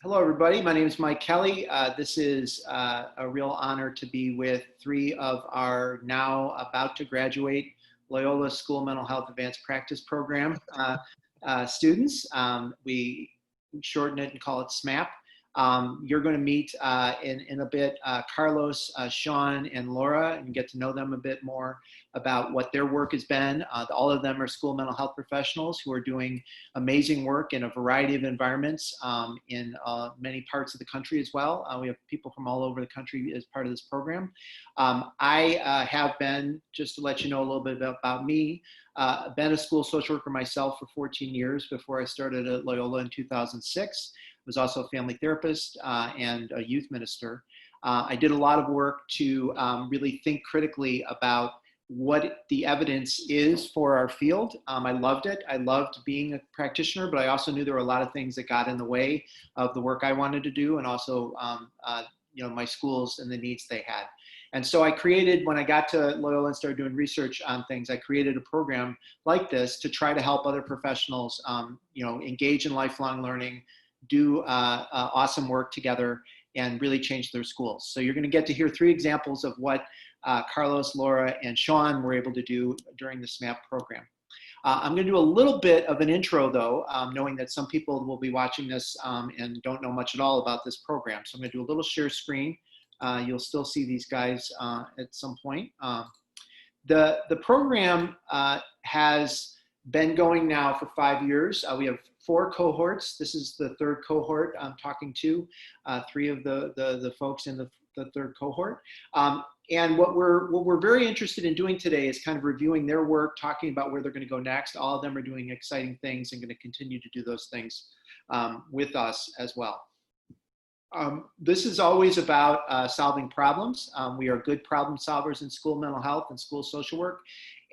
Hello, everybody. My name is Mike Kelly. This is a real honor to be with three of our now about to graduate Loyola School Mental Health Advanced Practice Program students. We shorten it and call it SMHAPP. You're going to meet in a bit Carlos, Sean, and Laura, and get to know them a bit more about what their work has been. All of them are school mental health professionals who are doing amazing work in a variety of environments in many parts of the country as well. We have people from all over the country as part of this program. I have been, just to let you know a little bit about me, been a school social worker myself for 14 years before I started at Loyola in 2006. I was also a family therapist and a youth minister. I did a lot of work to really think critically about what the evidence is for our field. I loved it. I loved being a practitioner, but I also knew there were a lot of things that got in the way of the work I wanted to do, and also my schools and the needs they had. And so I created, when I got to Loyola and started doing research on things, I created a program like this to try to help other professionals engage in lifelong learning, do awesome work together, and really change their schools. So you're going to get to hear three examples of what Carlos, Laura, and Sean were able to do during the SMHAPP program. I'm going to do a little bit of an intro, though, knowing that some people will be watching this and don't know much at all about this program. So I'm going to do a little share screen. You'll still see these guys at some point. The program has been going now for 5 years. We have 4 cohorts. This is the 3rd cohort I'm talking to, 3 of the folks in the 3rd cohort. And what we're very interested in doing today is kind of reviewing their work, talking about where they're going to go next. All of them are doing exciting things and going to continue to do those things with us as well. This is always about solving problems. We are good problem solvers in school mental health and school social work.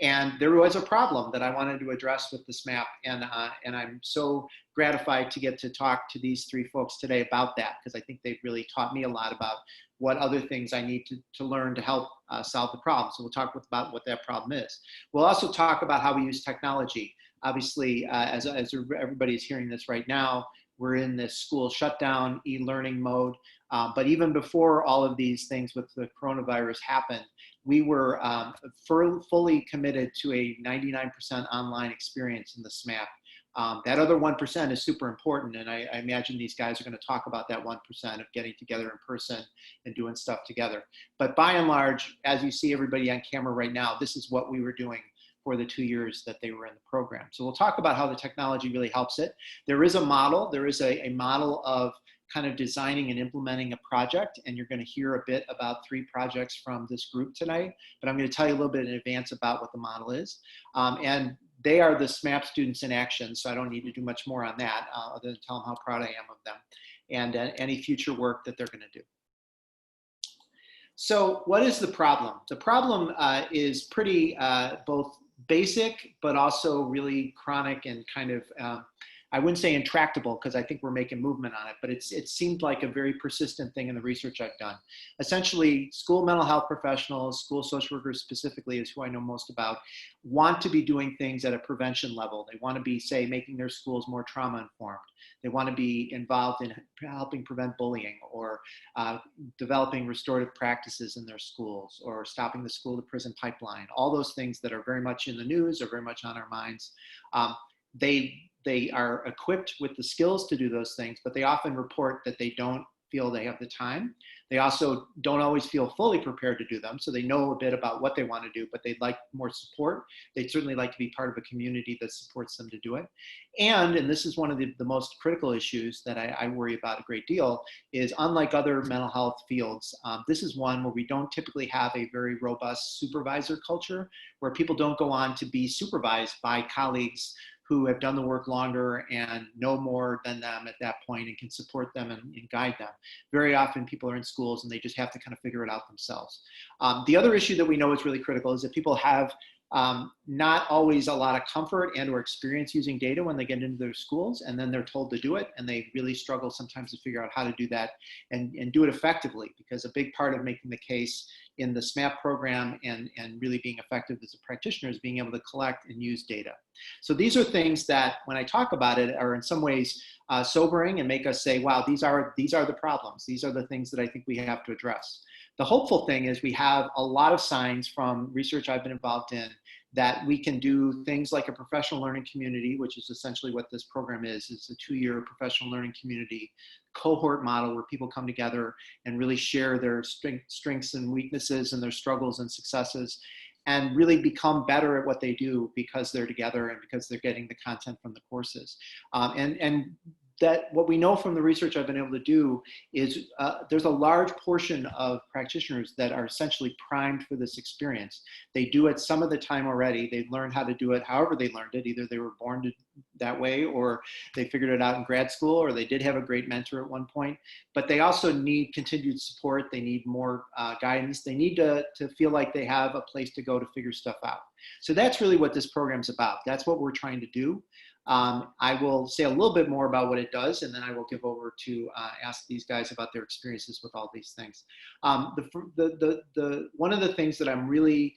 And there was a problem that I wanted to address with the SMHAPP, and I'm so gratified to get to talk to these 3 folks today about that, because I think they've really taught me a lot about what other things I need to learn to help solve the problem. So we'll talk about what that problem is. We'll also talk about how we use technology. Obviously, as everybody's hearing this right now, we're in this school shutdown, e-learning mode. But even before all of these things with the coronavirus happened, we were fully committed to a 99% online experience in the SMHAPP. That other 1% is super important, and I imagine these guys are going to talk about that 1% of getting together in person and doing stuff together. But by and large, as you see everybody on camera right now, this is what we were doing for the 2 years that they were in the program. So we'll talk about how the technology really helps it. There is a model. There is a model of kind of designing and implementing a project, and you're going to hear a bit about 3 projects from this group today, but I'm going to tell you a little bit in advance about what the model is. And they are the SMHAPP students in action, so I don't need to do much more on that other than tell them how proud I am of them and any future work that they're going to do. So what is the problem? The problem is pretty both basic, but also really chronic and kind of, I wouldn't say intractable, because I think we're making movement on it, but it seemed like a very persistent thing in the research I've done. Essentially, school mental health professionals, school social workers specifically is who I know most about, want to be doing things at a prevention level. They want to be, say, making their schools more trauma-informed. They want to be involved in helping prevent bullying, or developing restorative practices in their schools, or stopping the school to prison pipeline. All those things that are very much in the news or very much on our minds. They are equipped with the skills to do those things, but they often report that they don't feel they have the time. They also don't always feel fully prepared to do them. So they know a bit about what they want to do, but they'd like more support. They'd certainly like to be part of a community that supports them to do it. And this is one of the most critical issues that I worry about a great deal, is unlike other mental health fields, this is one where we don't typically have a very robust supervisor culture, where people don't go on to be supervised by colleagues who have done the work longer and know more than them at that point and can support them and guide them. Very often people are in schools and they just have to kind of figure it out themselves. The other issue that we know is really critical is that people have not always a lot of comfort and or experience using data when they get into their schools, and then they're told to do it, and they really struggle sometimes to figure out how to do that and do it effectively, because a big part of making the case in the SMHAPP program and really being effective as a practitioner is being able to collect and use data. So these are things that, when I talk about it, are in some ways sobering and make us say, wow, these are the problems. These are the things that I think we have to address. The hopeful thing is we have a lot of signs from research I've been involved in that we can do things like a professional learning community, which is essentially what this program is. It's a 2-year professional learning community cohort model where people come together and really share their strengths and weaknesses and their struggles and successes, and really become better at what they do because they're together and because they're getting the content from the courses. And that what we know from the research I've been able to do is there's a large portion of practitioners that are essentially primed for this experience. They do it some of the time already. They've learned how to do it however they learned it. Either they were born that way, or they figured it out in grad school, or they did have a great mentor at one point. But they also need continued support. They need more guidance. They need to feel like they have a place to go to figure stuff out. So that's really what this program's about. That's what we're trying to do. I will say a little bit more about what it does, and then I will give over to ask these guys about their experiences with all these things. One of the things that I'm really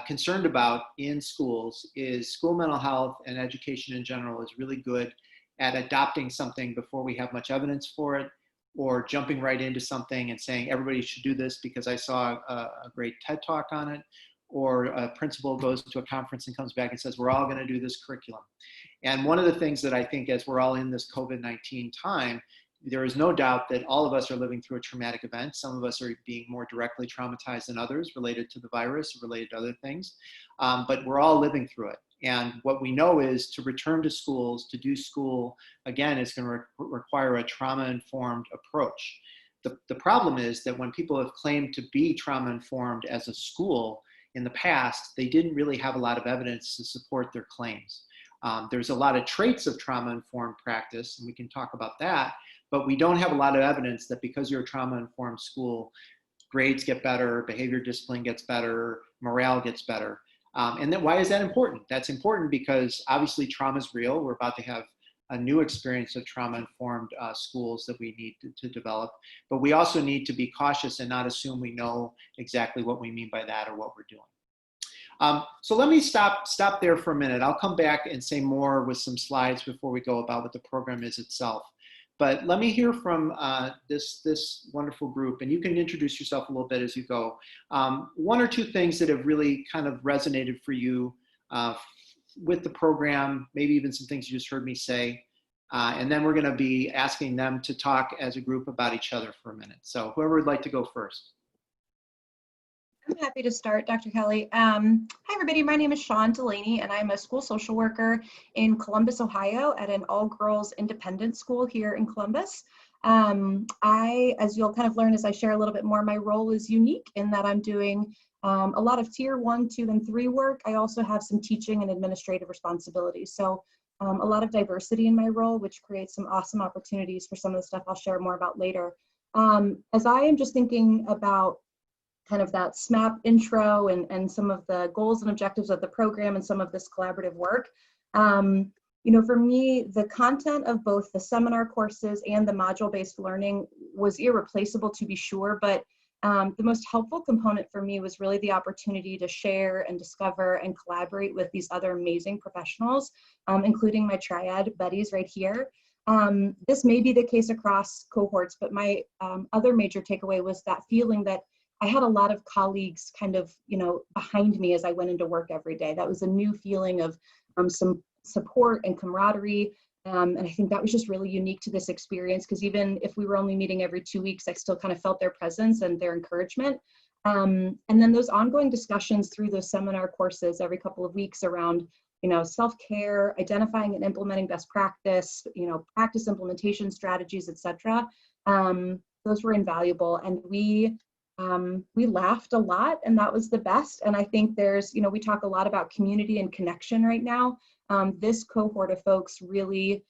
concerned about in schools is school mental health, and education in general is really good at adopting something before we have much evidence for it, or jumping right into something and saying everybody should do this because I saw a great TED talk on it, or a principal goes to a conference and comes back and says, we're all going to do this curriculum. And one of the things that I think, as we're all in this COVID-19 time, there is no doubt that all of us are living through a traumatic event. Some of us are being more directly traumatized than others related to the virus or related to other things, but we're all living through it. And what we know is to return to schools, to do school again, is going to require a trauma-informed approach. The problem is that when people have claimed to be trauma-informed as a school in the past, they didn't really have a lot of evidence to support their claims. There's a lot of traits of trauma-informed practice, and we can talk about that, but we don't have a lot of evidence that because you're a trauma-informed school, grades get better, behavior discipline gets better, morale gets better. And then why is that important? That's important because obviously trauma is real. We're about to have a new experience of trauma-informed schools that we need to develop, but we also need to be cautious and not assume we know exactly what we mean by that or what we're doing. So let me stop there for a minute. I'll come back and say more with some slides before we go about what the program is itself. But let me hear from this wonderful group, and you can introduce yourself a little bit as you go. One or two things that have really kind of resonated for you with the program, maybe even some things you just heard me say. And then we're going to be asking them to talk as a group about each other for a minute. So whoever would like to go first. I'm happy to start, Dr. Kelly. Hi, everybody. My name is Delaney, and I'm a school social worker in Columbus, Ohio, at an all-girls independent school here in Columbus. As you'll kind of learn as I share a little bit more, my role is unique in that I'm doing a lot of tier 1, 2, and 3 work. I also have some teaching and administrative responsibilities. So a lot of diversity in my role, which creates some awesome opportunities for some of the stuff I'll share more about later. As I am just thinking about kind of that SMHAPP intro and some of the goals and objectives of the program and some of this collaborative work. You know, for me, the content of both the seminar courses and the module-based learning was irreplaceable, to be sure, but the most helpful component for me was really the opportunity to share and discover and collaborate with these other amazing professionals, including my triad buddies right here. This may be the case across cohorts, but my other major takeaway was that feeling that I had a lot of colleagues kind of, you know, behind me as I went into work every day. That was a new feeling of some support and camaraderie. And I think that was just really unique to this experience, because even if we were only meeting every 2 weeks, I still kind of felt their presence and their encouragement. And then those ongoing discussions through those seminar courses every couple of weeks around, you know, self-care, identifying and implementing best practice, you know, practice implementation strategies, etc. Those were invaluable. And we laughed a lot, and that was the best. And I think there's, you know, we talk a lot about community and connection right now. This cohort of folks really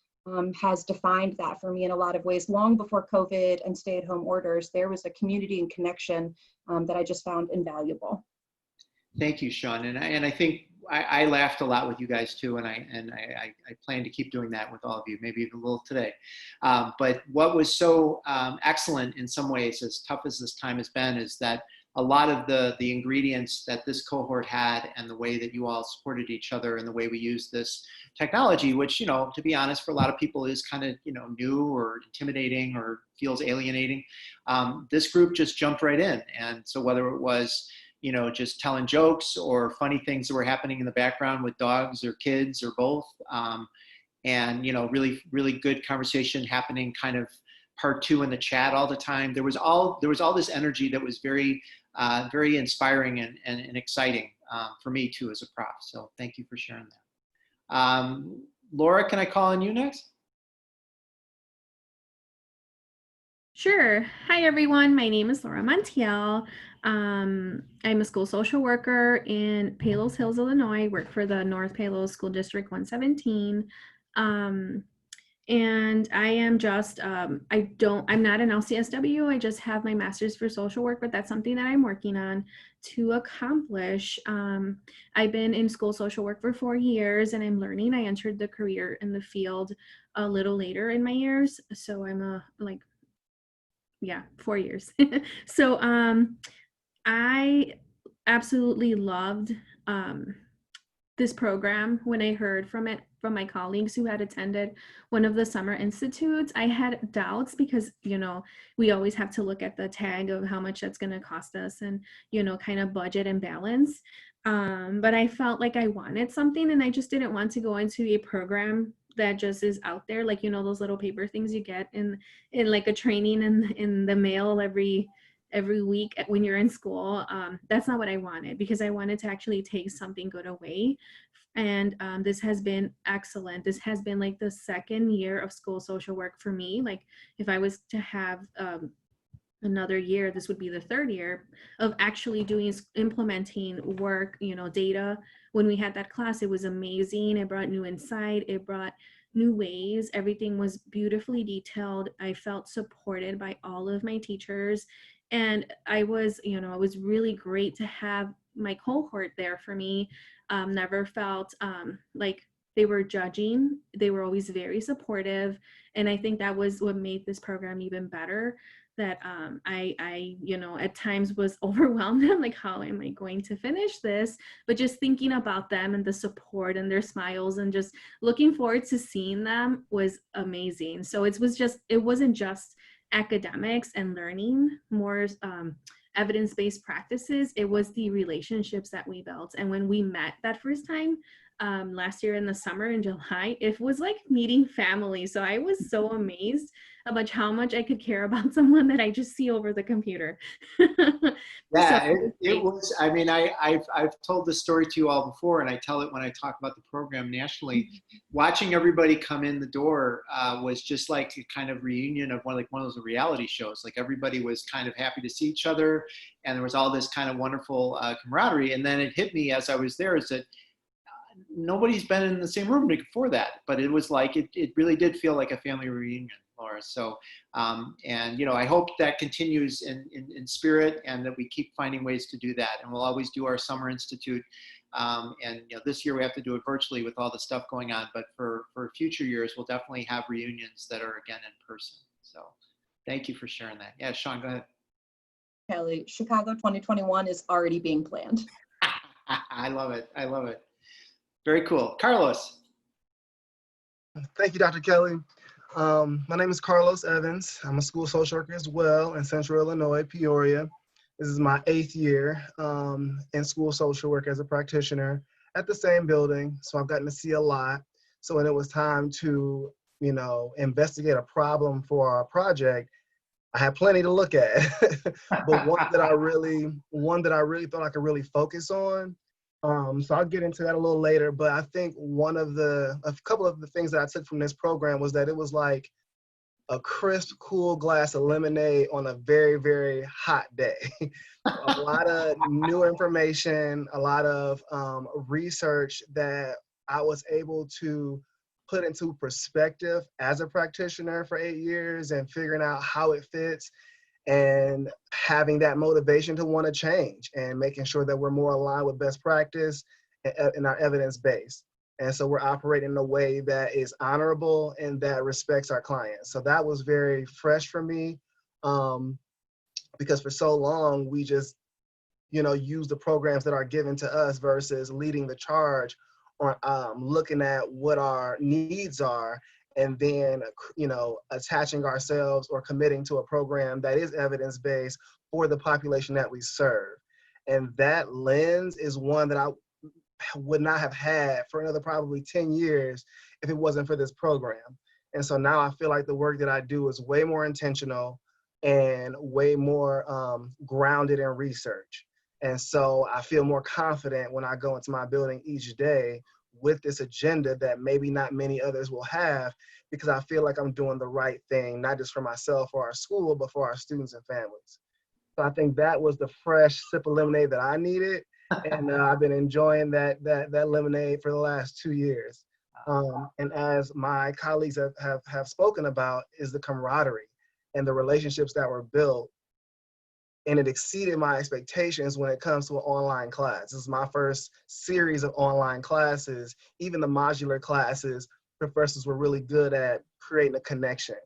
has defined that for me in a lot of ways. Long before COVID and stay-at-home orders, there was a community and connection that I just found invaluable. Thank you, Sean. And I think I laughed a lot with you guys too, and I plan to keep doing that with all of you, maybe even a little today. But what was so excellent in some ways, as tough as this time has been, is that a lot of the ingredients that this cohort had, and the way that you all supported each other, and the way we used this technology, which, to be honest, for a lot of people is kind of, new or intimidating or feels alienating. This group just jumped right in. And so whether it was, just telling jokes or funny things that were happening in the background with dogs or kids or both, and, really, really good conversation happening kind of part two in the chat all the time. There was all this energy that was very, very inspiring and exciting for me too as a prof. So thank you for sharing that. Laura, can I call on you next? Sure. Hi, everyone. My name is Laura Montiel. I'm a school social worker in Palos Hills, Illinois. I work for the North Palos School District 117. And I am just, I'm not an LCSW. I just have my master's for social work, but that's something that I'm working on to accomplish. I've been in school social work for 4 years, and I'm learning. I entered the career in the field a little later in my years. So I'm 4 years. So I absolutely loved this program. When I heard from my colleagues who had attended one of the summer institutes, I had doubts because, we always have to look at the tag of how much that's going to cost us and, kind of budget and balance. But I felt like I wanted something, and I just didn't want to go into a program that just is out there, like, those little paper things you get in like a training in the mail every week when you're in school. That's not what I wanted, because I wanted to actually take something good away. And this has been excellent. This has been like the second year of school social work for me. Like, if I was to have another year, this would be the third year of actually implementing work, data. When we had that class, it was amazing. It brought new insight. It brought new ways. Everything was beautifully detailed. I felt supported by all of my teachers. And it was really great to have my cohort there for me. Never felt like they were judging. They were always very supportive. And I think that was what made this program even better. That I at times was overwhelmed. I'm like, how am I going to finish this? But just thinking about them and the support and their smiles and just looking forward to seeing them was amazing. So it wasn't just academics and learning more evidence-based practices. It was the relationships that we built. And when we met that first time, last year in the summer in July, it was like meeting family. So I was so amazed about how much I could care about someone that I just see over the computer. Yeah, it was, I mean, I've told this story to you all before, and I tell it when I talk about the program nationally. Watching everybody come in the door was just like a kind of reunion of one of those reality shows. Like, everybody was kind of happy to see each other, and there was all this kind of wonderful camaraderie. And then it hit me as I was there, is that nobody's been in the same room before that, but it was like, it really did feel like a family reunion, Laura. So, and, I hope that continues in spirit, and that we keep finding ways to do that. And we'll always do our summer institute. And, this year we have to do it virtually with all the stuff going on, but for future years, we'll definitely have reunions that are again in person. So thank you for sharing that. Yeah, Sean, go ahead. Kelly, Chicago 2021 is already being planned. I love it. I love it. Very cool. Carlos. Thank you, Dr. Kelly. My name is Carlos Evans. I'm a school social worker as well in Central Illinois, Peoria. This is my 8th year in school social work as a practitioner at the same building. So I've gotten to see a lot. So when it was time to, investigate a problem for our project, I had plenty to look at. But one that I really thought I could really focus on. So I'll get into that a little later, but I think a couple of the things that I took from this program was that it was like a crisp, cool glass of lemonade on a very, very hot day. A lot of new information, a lot of research that I was able to put into perspective as a practitioner for 8 years, and figuring out how it fits, and having that motivation to want to change, and making sure that we're more aligned with best practice, in our evidence base. And so we're operating in a way that is honorable and that respects our clients. So that was very fresh for me, because for so long we just, use the programs that are given to us versus leading the charge on looking at what our needs are, and then, attaching ourselves or committing to a program that is evidence-based for the population that we serve. And that lens is one that I would not have had for another probably 10 years if it wasn't for this program. And so now I feel like the work that I do is way more intentional and way more grounded in research. And so I feel more confident when I go into my building each day with this agenda that maybe not many others will have, because I feel like I'm doing the right thing, not just for myself or our school, but for our students and families. So I think that was the fresh sip of lemonade that I needed. And I've been enjoying that lemonade for the last 2 years. And as my colleagues have spoken about, is the camaraderie and the relationships that were built. And it exceeded my expectations when it comes to an online class. This is my first series of online classes. Even the modular classes, professors were really good at creating a connection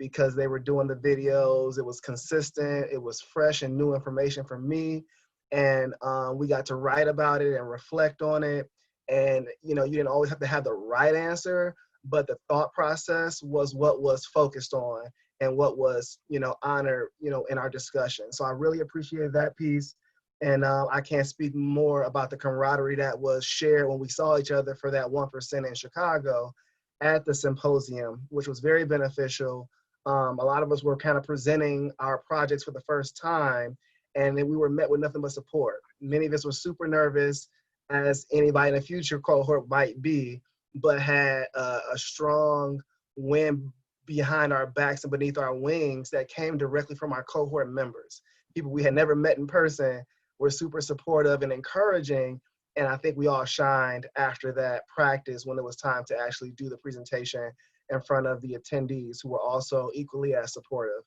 because they were doing the videos. It was consistent. It was fresh and new information for me. And we got to write about it and reflect on it. And, you didn't always have to have the right answer, but the thought process was what was focused on and what was, honored, in our discussion. So I really appreciated that piece. And I can't speak more about the camaraderie that was shared when we saw each other for that 1% in Chicago at the symposium, which was very beneficial. A lot of us were kind of presenting our projects for the first time, and then we were met with nothing but support. Many of us were super nervous, as anybody in the future cohort might be, but had a strong wind behind our backs and beneath our wings that came directly from our cohort members. People we had never met in person were super supportive and encouraging. And I think we all shined after that practice when it was time to actually do the presentation in front of the attendees, who were also equally as supportive.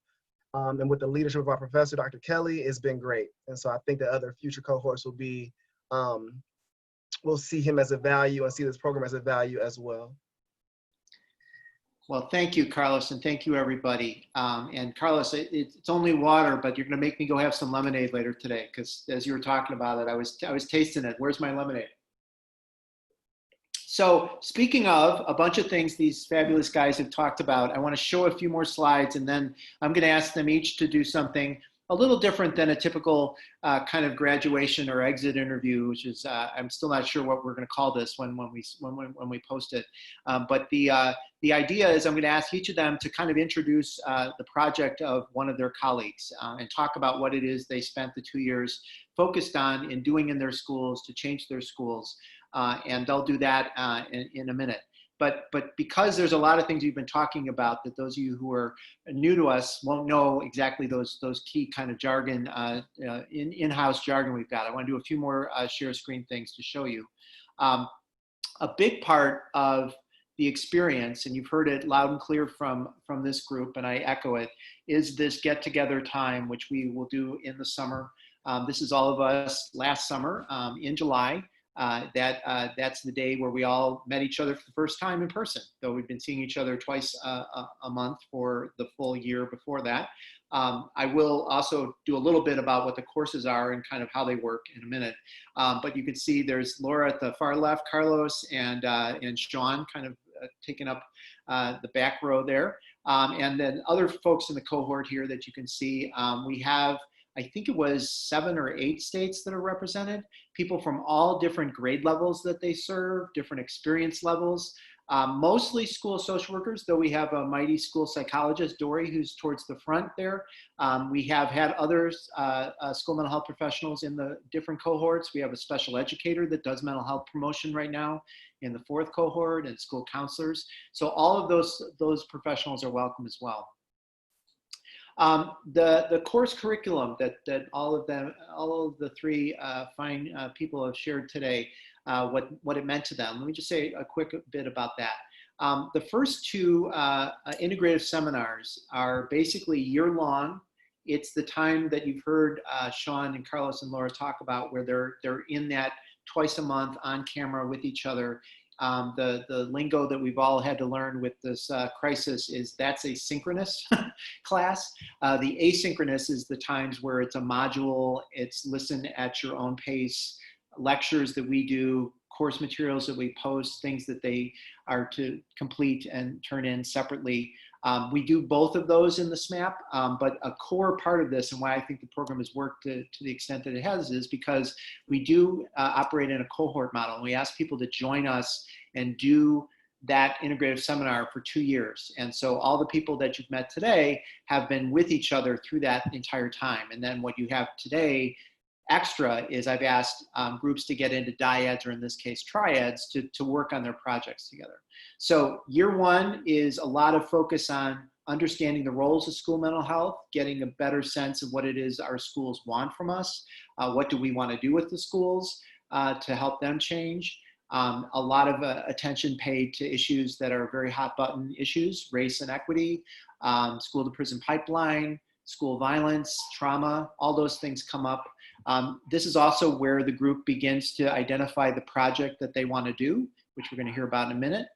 And with the leadership of our professor, Dr. Kelly, it's been great. And so I think that other future cohorts will be, will see him as a value and see this program as a value as well. Well, thank you, Carlos, and thank you, everybody. And Carlos, it's only water, but you're going to make me go have some lemonade later today, because as you were talking about it, I was tasting it. Where's my lemonade? So speaking of a bunch of things these fabulous guys have talked about, I want to show a few more slides, and then I'm going to ask them each to do something a little different than a typical kind of graduation or exit interview, which is I'm still not sure what we're going to call this when we post it. But the idea is I'm going to ask each of them to kind of introduce the project of one of their colleagues and talk about what it is they spent the 2 years focused on in doing in their schools to change their schools. And they'll do that in a minute. But because there's a lot of things you've been talking about that those of you who are new to us won't know exactly those key kind of jargon, in-house jargon we've got. I want to do a few more share screen things to show you. A big part of the experience, and you've heard it loud and clear from this group, and I echo it, is this get-together time, which we will do in the summer. This is all of us last summer in July. That's the day where we all met each other for the first time in person, though we've been seeing each other twice a month for the full year before that. I will also do a little bit about what the courses are and kind of how they work in a minute. But you can see there's Laura at the far left, Carlos and Sean kind of taking up the back row there. And then other folks in the cohort here that you can see. We have, I think it was 7 or 8 states that are represented, people from all different grade levels that they serve, different experience levels, mostly school social workers, though we have a mighty school psychologist, Dory, who's towards the front there. We have had others, school mental health professionals in the different cohorts. We have a special educator that does mental health promotion right now in the 4th cohort, and school counselors. So all of those professionals are welcome as well. The course curriculum that all of the 3 fine people have shared today, what it meant to them. Let me just say a quick bit about that. The first 2 integrative seminars are basically year-long. It's the time that you've heard Sean and Carlos and Laura talk about, where they're in that twice a month on camera with each other. The lingo that we've all had to learn with this crisis is that's a synchronous class. The asynchronous is the times where it's a module, it's listen at your own pace, lectures that we do, course materials that we post, things that they are to complete and turn in separately. We do both of those in the SMHAPP, but a core part of this and why I think the program has worked to the extent that it has is because we do operate in a cohort model. And we ask people to join us and do that integrative seminar for 2 years. And so all the people that you've met today have been with each other through that entire time. And then what you have today extra is I've asked groups to get into dyads, or in this case, triads, to work on their projects together. So year one is a lot of focus on understanding the roles of school mental health, getting a better sense of what it is our schools want from us, what do we want to do with the schools to help them change. A lot of attention paid to issues that are very hot button issues, race and equity, school to prison pipeline, school violence, trauma, all those things come up. This is also where the group begins to identify the project that they want to do, which we're going to hear about in a minute.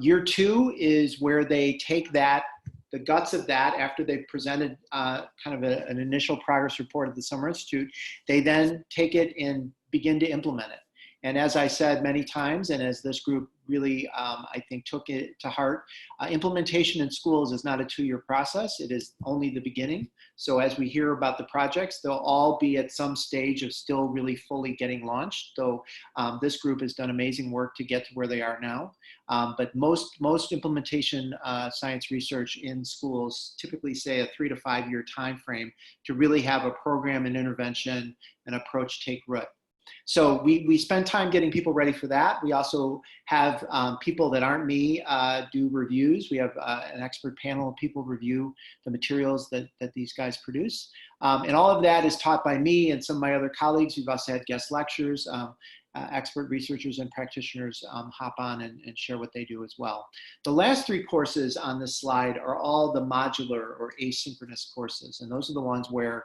Year two is where they take that, the guts of that, after they've presented kind of an initial progress report at the Summer Institute, they then take it and begin to implement it. And as I said many times, and as this group really, I think, took it to heart, implementation in schools is not a 2-year process. It is only the beginning. So as we hear about the projects, they'll all be at some stage of still really fully getting launched. Though this group has done amazing work to get to where they are now. But most implementation science research in schools typically say a 3 to 5 year time frame to really have a program and intervention and approach take root. So we spend time getting people ready for that. We also have people that aren't me do reviews. We have an expert panel of people review the materials that these guys produce. And all of that is taught by me and some of my other colleagues. We've also had guest lectures. Expert researchers and practitioners hop on and share what they do as well. The last 3 courses on this slide are all the modular or asynchronous courses. And those are the ones where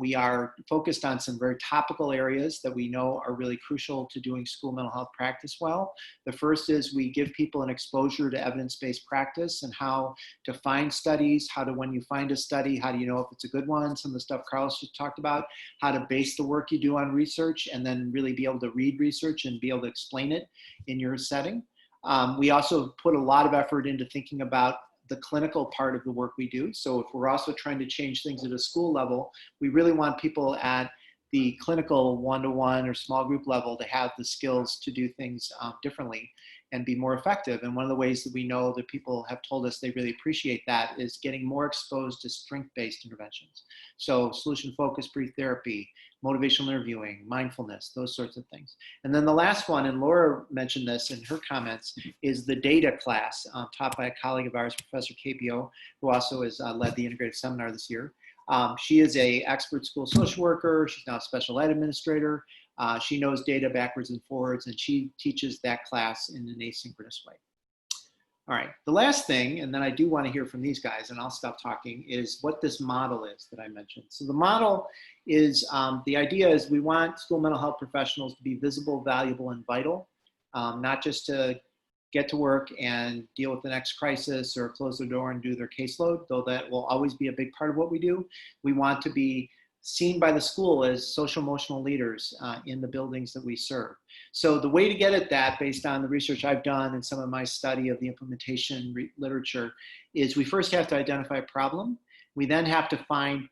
we are focused on some very topical areas that we know are really crucial to doing school mental health practice well. The first is we give people an exposure to evidence-based practice and how to find studies, how to, when you find a study, how do you know if it's a good one? Some of the stuff Carlos just talked about, how to base the work you do on research and then really be able to read research and be able to explain it in your setting. We also put a lot of effort into thinking about the clinical part of the work we do. So if we're also trying to change things at a school level, we really want people at the clinical one-to-one or small group level to have the skills to do things differently and be more effective. And one of the ways that we know that people have told us they really appreciate that is getting more exposed to strength-based interventions. So solution-focused brief therapy, motivational interviewing, mindfulness, those sorts of things. And then the last one, and Laura mentioned this in her comments, is the data class taught by a colleague of ours, Professor KPO, who also has led the integrated seminar this year. She is an expert school social worker. She's now a special ed administrator. She knows data backwards and forwards, and she teaches that class in an asynchronous way. All right, the last thing, and then I do want to hear from these guys, and I'll stop talking, is what this model is that I mentioned. So the model is, the idea is we want school mental health professionals to be visible, valuable, and vital, not just to get to work and deal with the next crisis or close the door and do their caseload, though that will always be a big part of what we do. We want to be seen by the school as social emotional leaders in the buildings that we serve. So the way to get at that, based on the research I've done and some of my study of the implementation literature, is we first have to identify a problem. We then have to find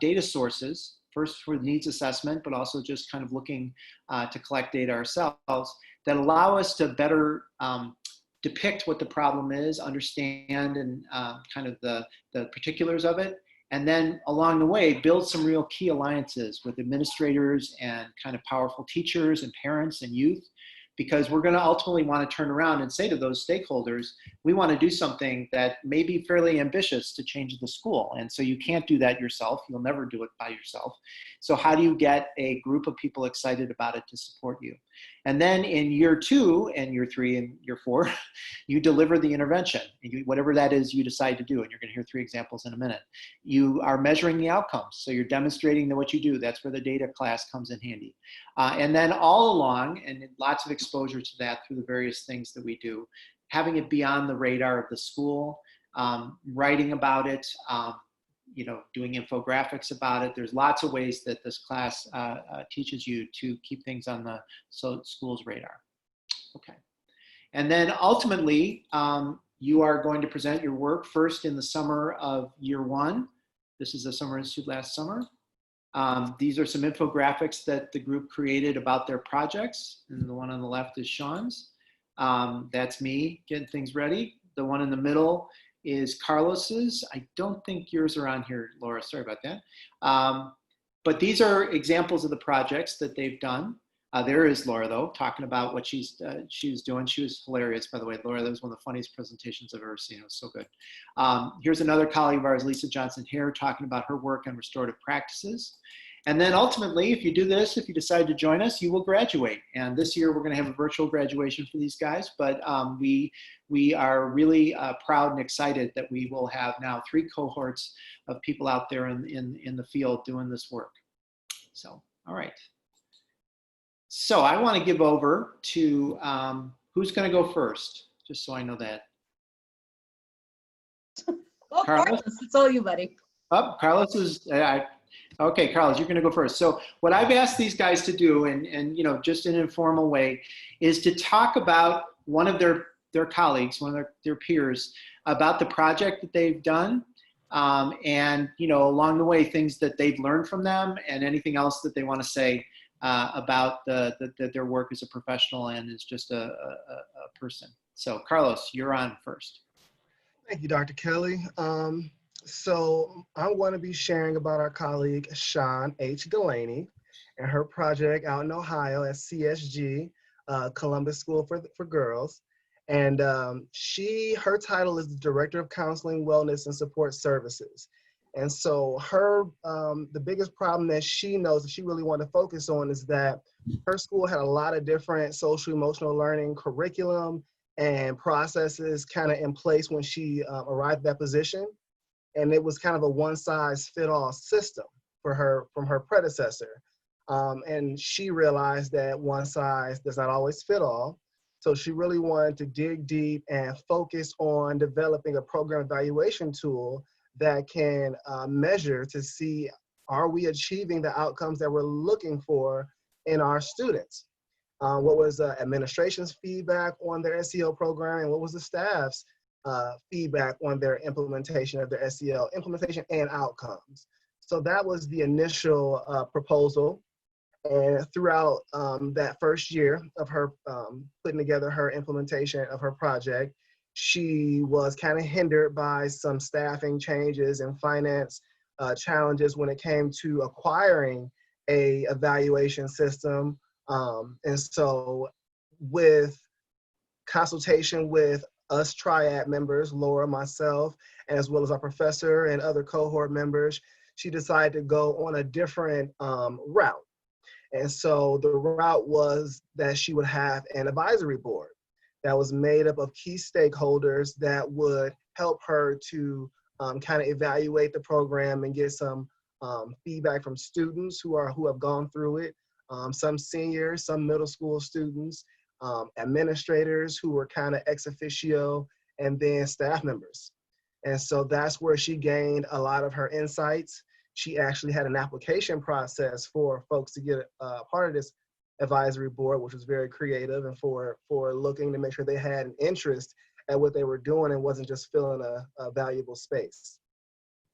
data sources, first for needs assessment, but also just kind of looking to collect data ourselves that allow us to better depict what the problem is, understand and kind of the particulars of it, and then along the way, build some real key alliances with administrators and kind of powerful teachers and parents and youth, because we're going to ultimately want to turn around and say to those stakeholders, we want to do something that may be fairly ambitious to change the school. And so you can't do that yourself. You'll never do it by yourself. So how do you get a group of people excited about it to support you? And then in year 2 and year 3 and year 4, you deliver the intervention, whatever that is you decide to do. And you're going to hear 3 examples in a minute. You are measuring the outcomes. So you're demonstrating that what you do. That's where the data class comes in handy. And then all along, and lots of exposure to that through the various things that we do, having it be on the radar of the school, writing about it, doing infographics about it. There's lots of ways that this class teaches you to keep things on the school's radar. Okay. And then ultimately, you are going to present your work first in the summer of year 1. This is the Summer Institute last summer. These are some infographics that the group created about their projects. And the one on the left is Sean's. That's me getting things ready. The one in the middle is Carlos's. I don't think yours are on here, Laura. Sorry about that. But these are examples of the projects that they've done. There is Laura, though, talking about what she's doing. She was hilarious, by the way. Laura, that was one of the funniest presentations I've ever seen. It was so good. Here's another colleague of ours, Lisa Johnson-Hare, talking about her work on restorative practices. And then ultimately, if you do this, if you decide to join us, you will graduate. And this year, we're going to have a virtual graduation for these guys. But we are really proud and excited that we will have now 3 cohorts of people out there in the field doing this work. So, all right. So I want to give over to, who's going to go first? Just so I know that. Oh, Carlos, it's all you, buddy. Oh, Carlos is, okay, Carlos, you're going to go first. So what I've asked these guys to do, and just in an informal way, is to talk about one of their colleagues, one of their peers, about the project that they've done, and along the way, things that they've learned from them, and anything else that they want to say about their work as a professional and as just a person. So Carlos, you're on first. Thank you, Dr. Kelly. So I'm going to be sharing about our colleague, Sean H. Delaney, and her project out in Ohio at CSG, Columbus School for Girls. And her title is the Director of Counseling, Wellness, and Support Services. And so the biggest problem that she knows that she really wanted to focus on is that her school had a lot of different social emotional learning curriculum and processes kind of in place when she arrived at that position. And it was kind of a one-size-fit-all system for her from her predecessor. And she realized that one size does not always fit all. So she really wanted to dig deep and focus on developing a program evaluation tool that can measure to see, are we achieving the outcomes that we're looking for in our students? What was administration's feedback on their SEL program, and what was the staff's feedback on their implementation of their SEL implementation and outcomes? So that was the initial proposal. And throughout that first year of her putting together her implementation of her project, she was kind of hindered by some staffing changes and finance challenges when it came to acquiring a evaluation system. And so with consultation with us triad members, Laura, myself, as well as our professor and other cohort members, she decided to go on a different route. And so the route was that she would have an advisory board that was made up of key stakeholders that would help her to kind of evaluate the program and get some feedback from students who have gone through it, some seniors, some middle school students, administrators who were kind of ex officio, and then staff members. And so that's where she gained a lot of her insights. She actually had an application process for folks to get part of this advisory board, which was very creative, and for looking to make sure they had an interest at what they were doing and wasn't just filling a valuable space,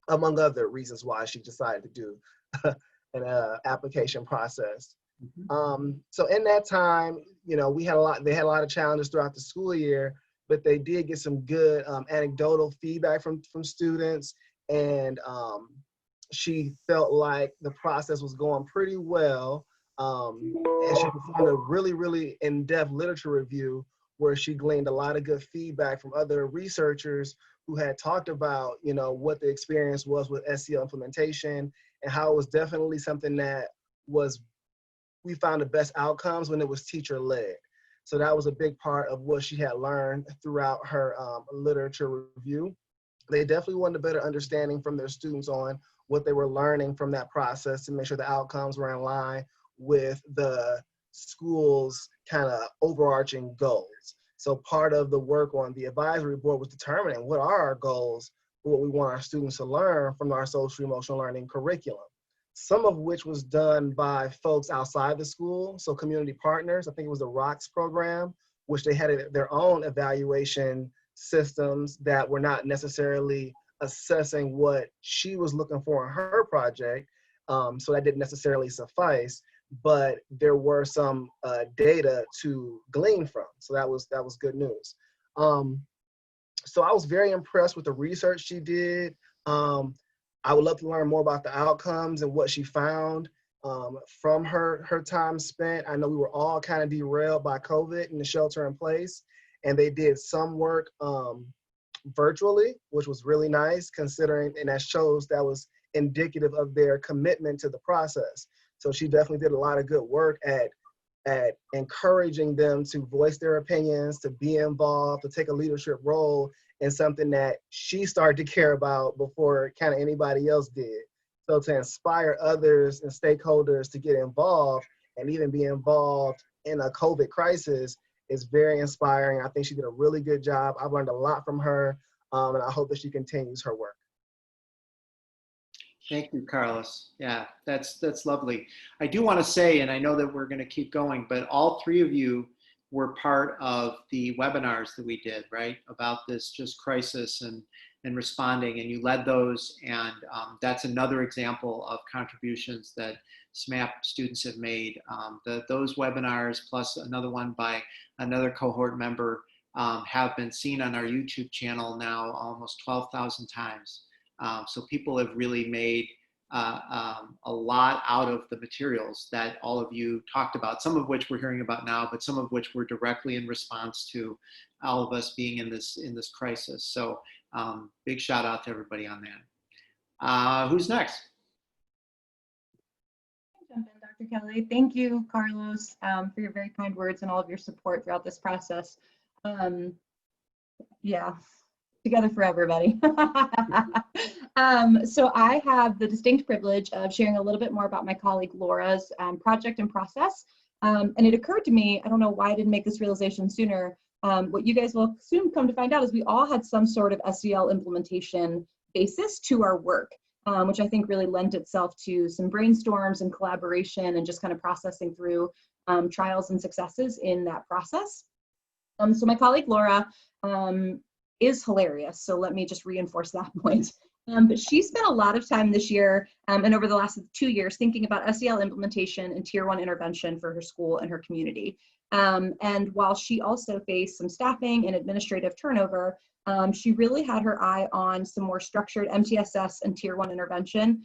among other reasons why she decided to do an application process. Mm-hmm. So in that time, they had a lot of challenges throughout the school year, but they did get some good anecdotal feedback from students, and she felt like the process was going pretty well. And she performed a really, really in-depth literature review where she gleaned a lot of good feedback from other researchers who had talked about, what the experience was with SEL implementation and how it was definitely something that was we found the best outcomes when it was teacher-led. So that was a big part of what she had learned throughout her literature review. They definitely wanted a better understanding from their students on what they were learning from that process to make sure the outcomes were in line with the school's kind of overarching goals. So part of the work on the advisory board was determining what are our goals, what we want our students to learn from our social emotional learning curriculum. Some of which was done by folks outside the school, so community partners. I think it was the ROCKS program, which they had their own evaluation systems that were not necessarily assessing what she was looking for in her project. So that didn't necessarily suffice, but there were some data to glean from. So that was good news. So I was very impressed with the research she did. I would love to learn more about the outcomes and what she found from her time spent. I know we were all kind of derailed by COVID and the shelter in place, and they did some work virtually, which was really nice considering, and that shows that was indicative of their commitment to the process. So she definitely did a lot of good work at encouraging them to voice their opinions, to be involved, to take a leadership role in something that she started to care about before kind of anybody else did. So to inspire others and stakeholders to get involved and even be involved in a COVID crisis is very inspiring. I think she did a really good job. I've learned a lot from her, and I hope that she continues her work. Thank you, Carlos. Yeah, that's lovely. I do want to say, and I know that we're going to keep going, but all three of you were part of the webinars that we did, right, about this just crisis and responding, and you led those, and that's another example of contributions that SMHAPP students have made. Those webinars, plus another one by another cohort member, have been seen on our YouTube channel now almost 12,000 times. So people have really made a lot out of the materials that all of you talked about, some of which we're hearing about now, but some of which were directly in response to all of us being in this crisis. So big shout out to everybody on that. Who's next? Jump in, Dr. Kelly. Thank you, Carlos, for your very kind words and all of your support throughout this process. Yeah. Together forever, buddy. So I have the distinct privilege of sharing a little bit more about my colleague Laura's project and process. And it occurred to me, I don't know why I didn't make this realization sooner. What you guys will soon come to find out is we all had some sort of SEL implementation basis to our work, which I think really lent itself to some brainstorms and collaboration and just kind of processing through trials and successes in that process. So my colleague Laura is hilarious. So let me just reinforce that point. But she spent a lot of time this year and over the last 2 years thinking about SEL implementation and Tier 1 intervention for her school and her community. And while she also faced some staffing and administrative turnover, she really had her eye on some more structured MTSS and Tier 1 intervention,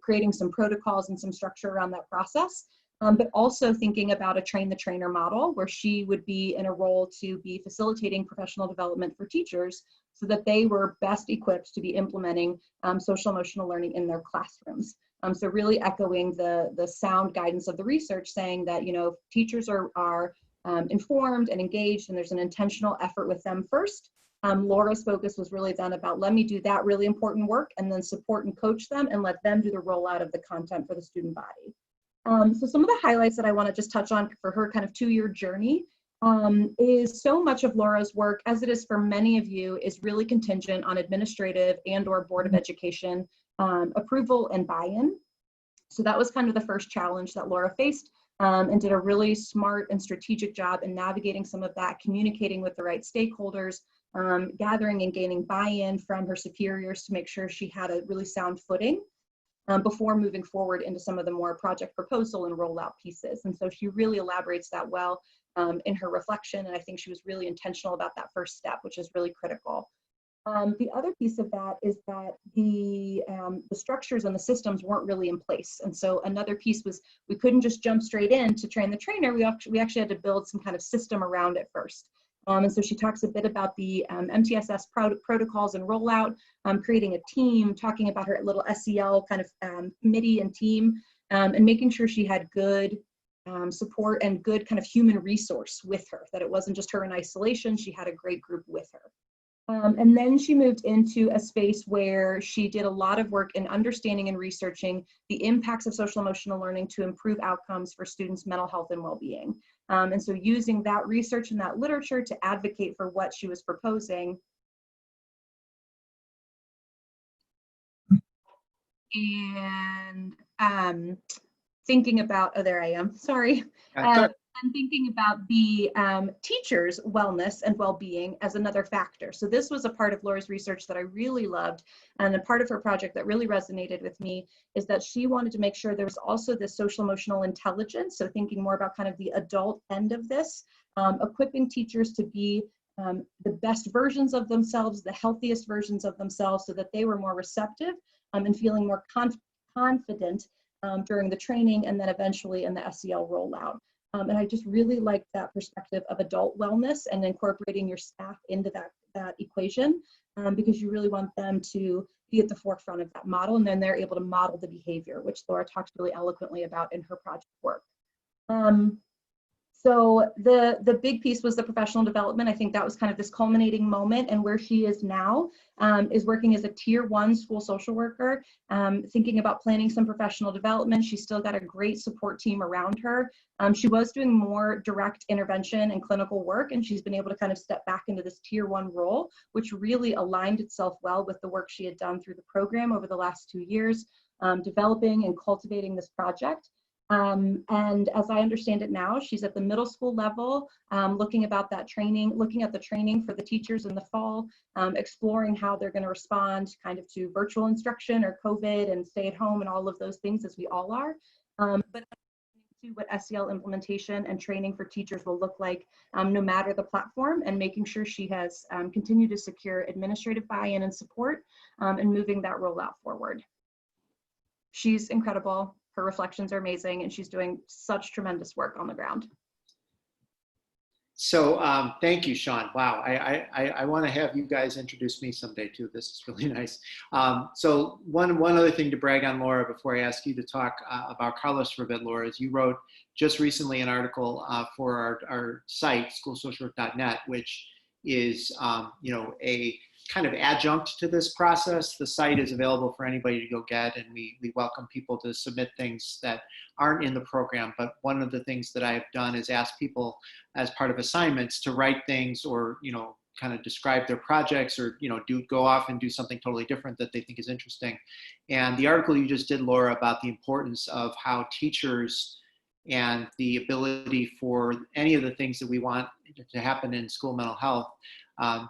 creating some protocols and some structure around that process. But also thinking about a train the trainer model where she would be in a role to be facilitating professional development for teachers so that they were best equipped to be implementing social emotional learning in their classrooms. So really echoing the sound guidance of the research saying that, you know, if teachers are informed and engaged and there's an intentional effort with them first, Laura's focus was really then about let me do that really important work and then support and coach them and let them do the rollout of the content for the student body. So some of the highlights that I want to just touch on for her kind of 2-year journey is so much of Laura's work, as it is for many of you, is really contingent on administrative and or Board of Education approval and buy-in. So that was kind of the first challenge that Laura faced and did a really smart and strategic job in navigating some of that, communicating with the right stakeholders, gathering and gaining buy-in from her superiors to make sure she had a really sound footing. Before moving forward into some of the more project proposal and rollout pieces. And so she really elaborates that well in her reflection. And I think she was really intentional about that first step, which is really critical. The other piece of that is that the structures and the systems weren't really in place. And so another piece was we couldn't just jump straight in to train the trainer. We actually had to build some kind of system around it first. And so she talks a bit about the MTSS protocols and rollout, creating a team, talking about her little SEL kind of committee and team, and making sure she had good support and good kind of human resource with her, that it wasn't just her in isolation, she had a great group with her. And then she moved into a space where she did a lot of work in understanding and researching the impacts of social emotional learning to improve outcomes for students' mental health and well-being. And so using that research and that literature to advocate for what she was proposing. And thinking about, oh, there I am, sorry. And thinking about the teachers' wellness and well-being as another factor. So this was a part of Laura's research that I really loved, and a part of her project that really resonated with me is that she wanted to make sure there was also this social emotional intelligence, so thinking more about kind of the adult end of this, equipping teachers to be the best versions of themselves, the healthiest versions of themselves, so that they were more receptive and feeling more confident during the training and then eventually in the SEL rollout. And I just really like that perspective of adult wellness and incorporating your staff into that equation, because you really want them to be at the forefront of that model, and then they're able to model the behavior, which Laura talks really eloquently about in her project work. So the big piece was the professional development. I think that was kind of this culminating moment, and where she is now is working as a tier 1 school social worker, thinking about planning some professional development. She's still got a great support team around her. She was doing more direct intervention and clinical work, and she's been able to kind of step back into this tier 1 role, which really aligned itself well with the work she had done through the program over the last 2 years, developing and cultivating this project. And as I understand it now, she's at the middle school level, looking at the training for the teachers in the fall, exploring how they're going to respond kind of to virtual instruction or COVID and stay at home and all of those things, as we all are. But to what SEL implementation and training for teachers will look like, no matter the platform, and making sure she has continued to secure administrative buy-in and support, and moving that rollout forward. She's incredible. Her reflections are amazing, and she's doing such tremendous work on the ground. So thank you, Sean. Wow, I want to have you guys introduce me someday too. This is really nice. So one other thing to brag on Laura before I ask you to talk about Carlos for a bit, Laura, is you wrote just recently an article for our site, schoolsocialwork.net, which is a kind of adjunct to this process. The site is available for anybody to go get, and we welcome people to submit things that aren't in the program. But one of the things that I've done is ask people as part of assignments to write things, or kind of describe their projects, or go off and do something totally different that they think is interesting. And the article you just did, Laura, about the importance of how teachers and the ability for any of the things that we want to happen in school mental health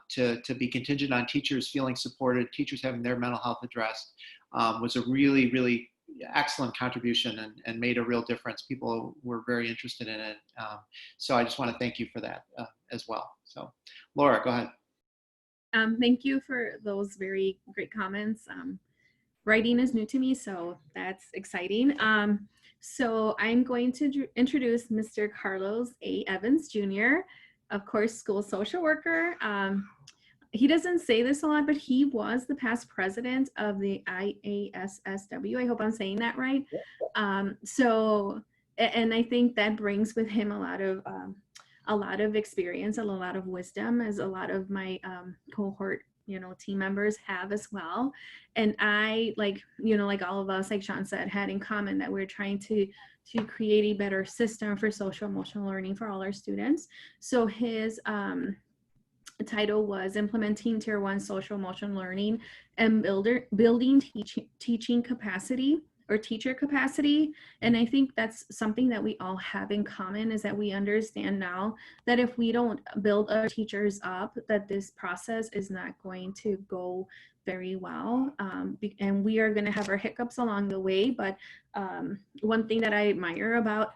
to be contingent on teachers feeling supported, teachers having their mental health addressed, was a really, really excellent contribution, and made a real difference. People were very interested in it. So I just want to thank you for that as well. So Laura, go ahead. Thank you for those very great comments. Writing is new to me, so that's exciting. So I'm going to introduce Mr. Carlos A. Evans, Jr., of course, school social worker. He doesn't say this a lot, but he was the past president of the IASSW. I hope I'm saying that right. So, and I think that brings with him a lot of experience and a lot of wisdom, as a lot of my cohort team members have as well. And I, like all of us, like Sean said, had in common that we're trying to create a better system for social emotional learning for all our students. So his title was Implementing Tier 1 Social Emotional Learning and Building Teaching Capacity, or teacher capacity. And I think that's something that we all have in common, is that we understand now that if we don't build our teachers up, that this process is not going to go very well. And we are going to have our hiccups along the way. But one thing that I admire about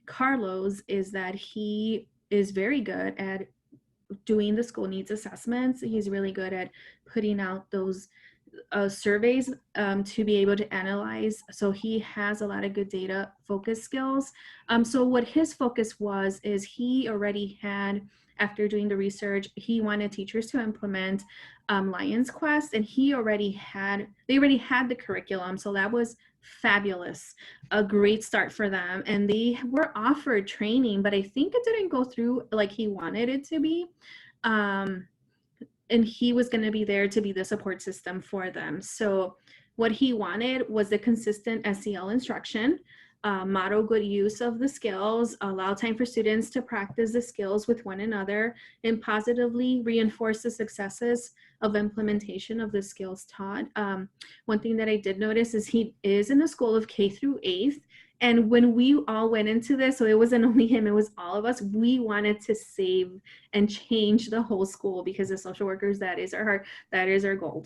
Carlos is that he is very good at doing the school needs assessments. He's really good at putting out those surveys to be able to analyze. So he has a lot of good data focus skills. So what his focus was is he already had after doing the research, he wanted teachers to implement Lions Quest, and they already had the curriculum. So that was fabulous, a great start for them. And they were offered training, but I think it didn't go through like he wanted it to be. And he was going to be there to be the support system for them. So what he wanted was the consistent SEL instruction, model good use of the skills, allow time for students to practice the skills with one another, and positively reinforce the successes of implementation of the skills taught. One thing that I did notice is he is in a school of K through 8th. And when we all went into this, so it wasn't only him, it was all of us, we wanted to save and change the whole school, because as social workers, that is our goal,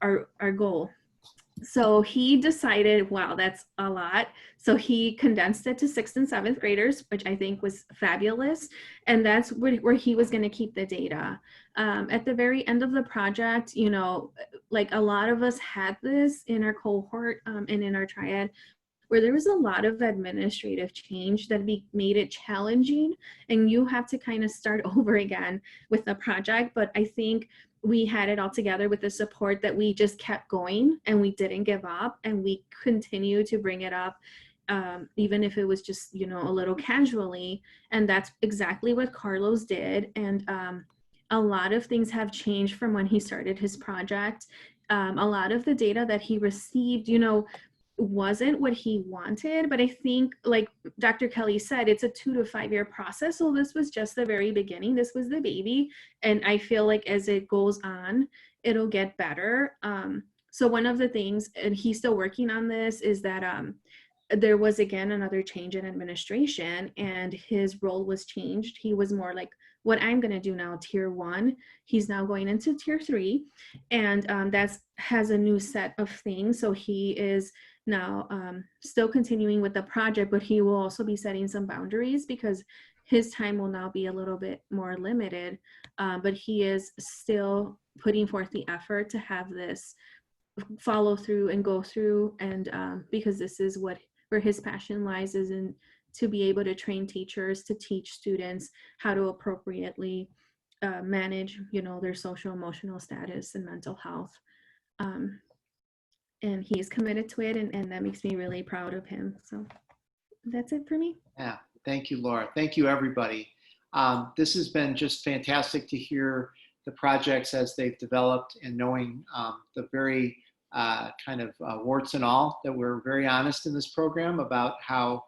our goal. So he decided, wow, that's a lot. So he condensed it to 6th and 7th graders, which I think was fabulous. And that's where he was going to keep the data. At the very end of the project, like a lot of us had this in our cohort and in our triad, where there was a lot of administrative change that made it challenging, and you have to kind of start over again with the project. But I think we had it all together with the support that we just kept going, and we didn't give up, and we continue to bring it up, even if it was just, a little casually. And that's exactly what Carlos did. And a lot of things have changed from when he started his project. A lot of the data that he received, wasn't what he wanted, but I think, like Dr. Kelly said, it's a 2 to 5 year process. So this was just the very beginning. This was the baby. And I feel like as it goes on, it'll get better. So one of the things, and he's still working on this, is that there was again another change in administration, and his role was changed. He was more like, what I'm going to do now, tier 1. He's now going into tier 3, and that has a new set of things. So he is now still continuing with the project, but he will also be setting some boundaries, because his time will now be a little bit more limited. But he is still putting forth the effort to have this follow through and go through, and because this is where his passion lies, is in to be able to train teachers to teach students how to appropriately manage, their social emotional status and mental health. And he's committed to it, and that makes me really proud of him. So that's it for me. Yeah, thank you, Laura. Thank you, everybody. This has been just fantastic to hear the projects as they've developed, and knowing the very kind of warts and all, that we're very honest in this program about how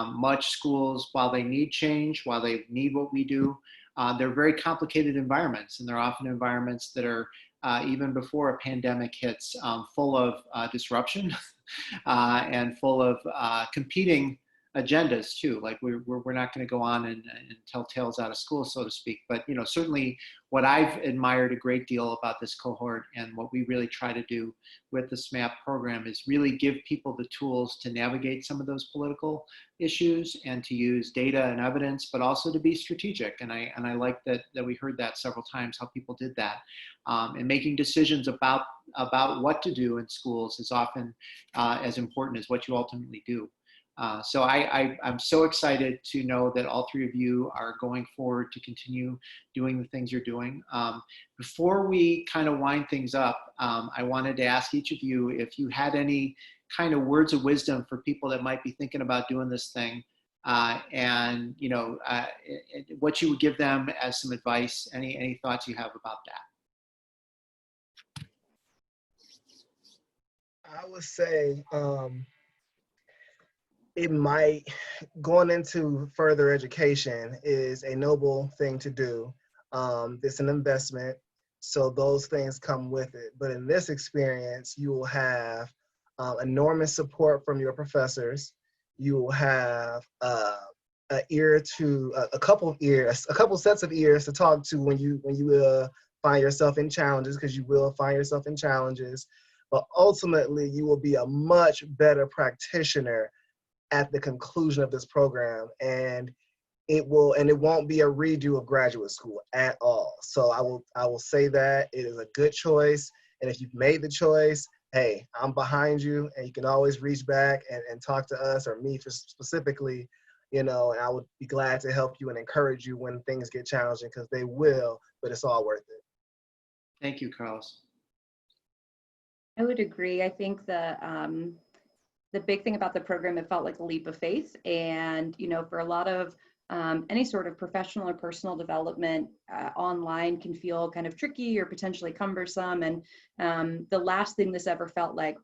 much schools, while they need change, while they need what we do, they're very complicated environments, and they're often environments that are even before a pandemic hits, full of disruption and full of competing agendas too. Like we're not going to go on and tell tales out of school, so to speak. But certainly what I've admired a great deal about this cohort, and what we really try to do with the SMHAPP program, is really give people the tools to navigate some of those political issues, and to use data and evidence, but also to be strategic. And I like that we heard that several times, how people did that. And making decisions about what to do in schools is often as important as what you ultimately do. So I'm so excited to know that all 3 of you are going forward to continue doing the things you're doing. Before we kind of wind things up, I wanted to ask each of you if you had any kind of words of wisdom for people that might be thinking about doing this thing, and what you would give them as some advice. Any thoughts you have about that? I would say it might, going into further education is a noble thing to do. It's an investment, so those things come with it. But in this experience, you will have enormous support from your professors. You will have a couple sets of ears to talk to when you find yourself in challenges, because you will find yourself in challenges. But ultimately, you will be a much better practitioner at the conclusion of this program, and it won't be a redo of graduate school at all. So I will say that it is a good choice, and if you've made the choice, hey, I'm behind you, and you can always reach back and talk to us or me specifically and I would be glad to help you and encourage you when things get challenging, because they will, but it's all worth it. Thank you, Carlos. I would agree. I think the big thing about the program, it felt like a leap of faith. And, for a lot of any sort of professional or personal development online can feel kind of tricky or potentially cumbersome. And the last thing this ever felt like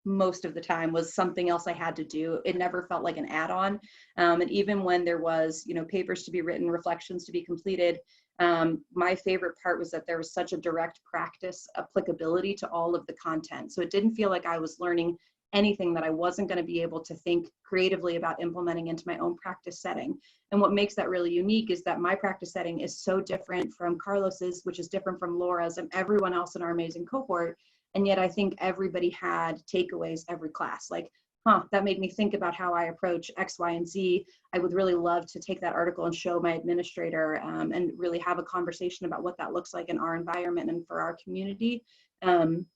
most of the time was something else I had to do. It never felt like an add-on. And even when there was, papers to be written, reflections to be completed, my favorite part was that there was such a direct practice applicability to all of the content. So it didn't feel like I was learning anything that I wasn't going to be able to think creatively about implementing into my own practice setting. And what makes that really unique is that my practice setting is so different from Carlos's, which is different from Laura's and everyone else in our amazing cohort. And yet I think everybody had takeaways every class. Like, that made me think about how I approach X, Y, and Z. I would really love to take that article and show my administrator and really have a conversation about what that looks like in our environment and for our community. And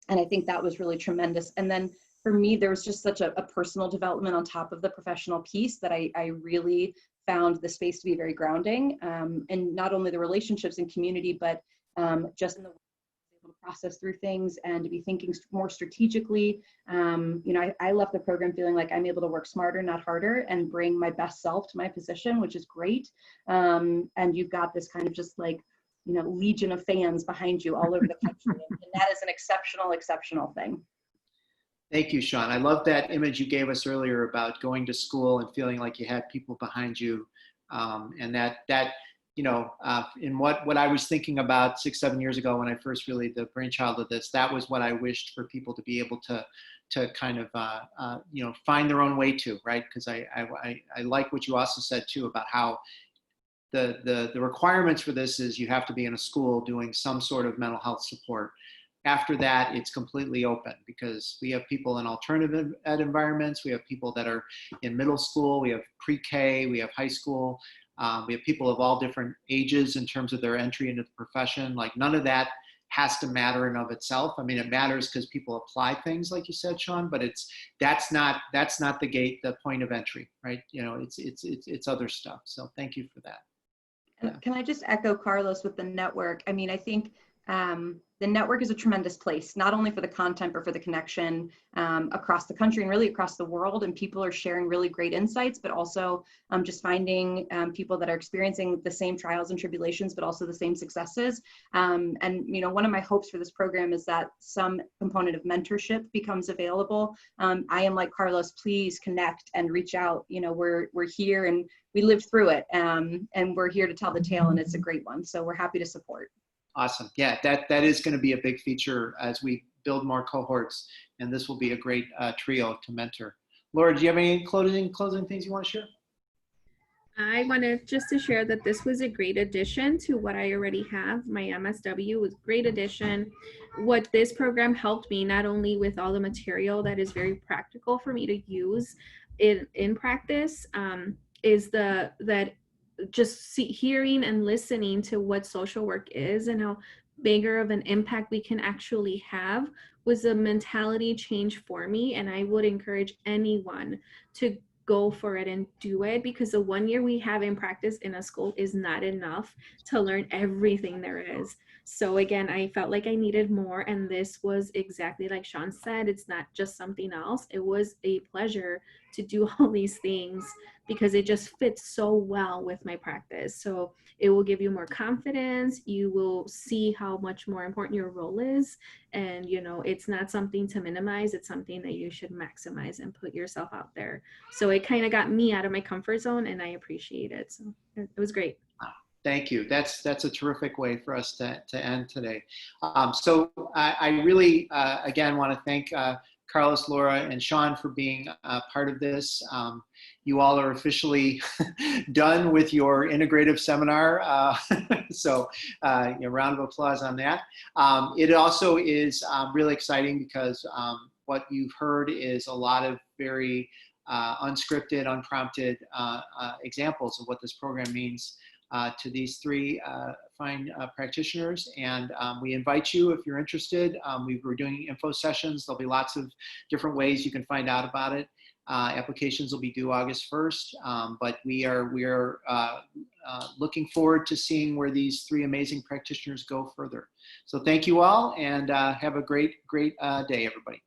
I think that was really tremendous. And then for me, there was just such a personal development on top of the professional piece that I really found the space to be very grounding. And not only the relationships and community, but just in the able to process through things and to be thinking more strategically. I left the program feeling like I'm able to work smarter, not harder, and bring my best self to my position, which is great. And you've got this kind of just like, legion of fans behind you all over the country. And that is an exceptional thing. Thank you, Sean. I love that image you gave us earlier about going to school and feeling like you had people behind you. And in what I was thinking about 6-7 years ago when I first really the brainchild of this, that was what I wished for people to be able to kind of find their own way to, right? Because I like what you also said too about how the requirements for this is you have to be in a school doing some sort of mental health support. After that, it's completely open because we have people in alternative ed environments. We have people that are in middle school. We have pre-K. We have high school. We have people of all different ages in terms of their entry into the profession. Like none of that has to matter in of itself. I mean, it matters because people apply things, like you said, Sean. But that's not the gate, the point of entry, right? It's other stuff. So thank you for that. Yeah. Can I just echo Carlos with the network? I mean, I think the network is a tremendous place, not only for the content, but for the connection across the country and really across the world. And people are sharing really great insights, but also just finding people that are experiencing the same trials and tribulations, but also the same successes. And one of my hopes for this program is that some component of mentorship becomes available. I am like Carlos, please connect and reach out. We're here and we lived through it, and we're here to tell the tale, and it's a great one. So we're happy to support. Awesome. Yeah, that is going to be a big feature as we build more cohorts, and this will be a great trio to mentor. Laura, do you have any closing things you want to share? I wanted just to share that this was a great addition to what I already have. My MSW was a great addition. What this program helped me, not only with all the material that is very practical for me to use in practice, is that just hearing and listening to what social work is and how bigger of an impact we can actually have was a mentality change for me. And I would encourage anyone to go for it and do it, because the 1 year we have in practice in a school is not enough to learn everything there is. So again, I felt like I needed more, and this was exactly like Sean said. It's not just something else. It was a pleasure to do all these things because it just fits so well with my practice. So it will give you more confidence. You will see how much more important your role is. And, it's not something to minimize. It's something that you should maximize and put yourself out there. So it kind of got me out of my comfort zone, and I appreciate it. So it was great. Thank you. That's a terrific way for us to end today. So I really, again, want to thank Carlos, Laura, and Sean for being part of this. You all are officially done with your integrative seminar. So a round of applause on that. It also is really exciting because what you've heard is a lot of very unscripted, unprompted examples of what this program means to these three fine practitioners. And we invite you, if you're interested, we're doing info sessions. There'll be lots of different ways you can find out about it. Applications will be due August 1st, but we are looking forward to seeing where these three amazing practitioners go further. So thank you all, and have a great day, everybody.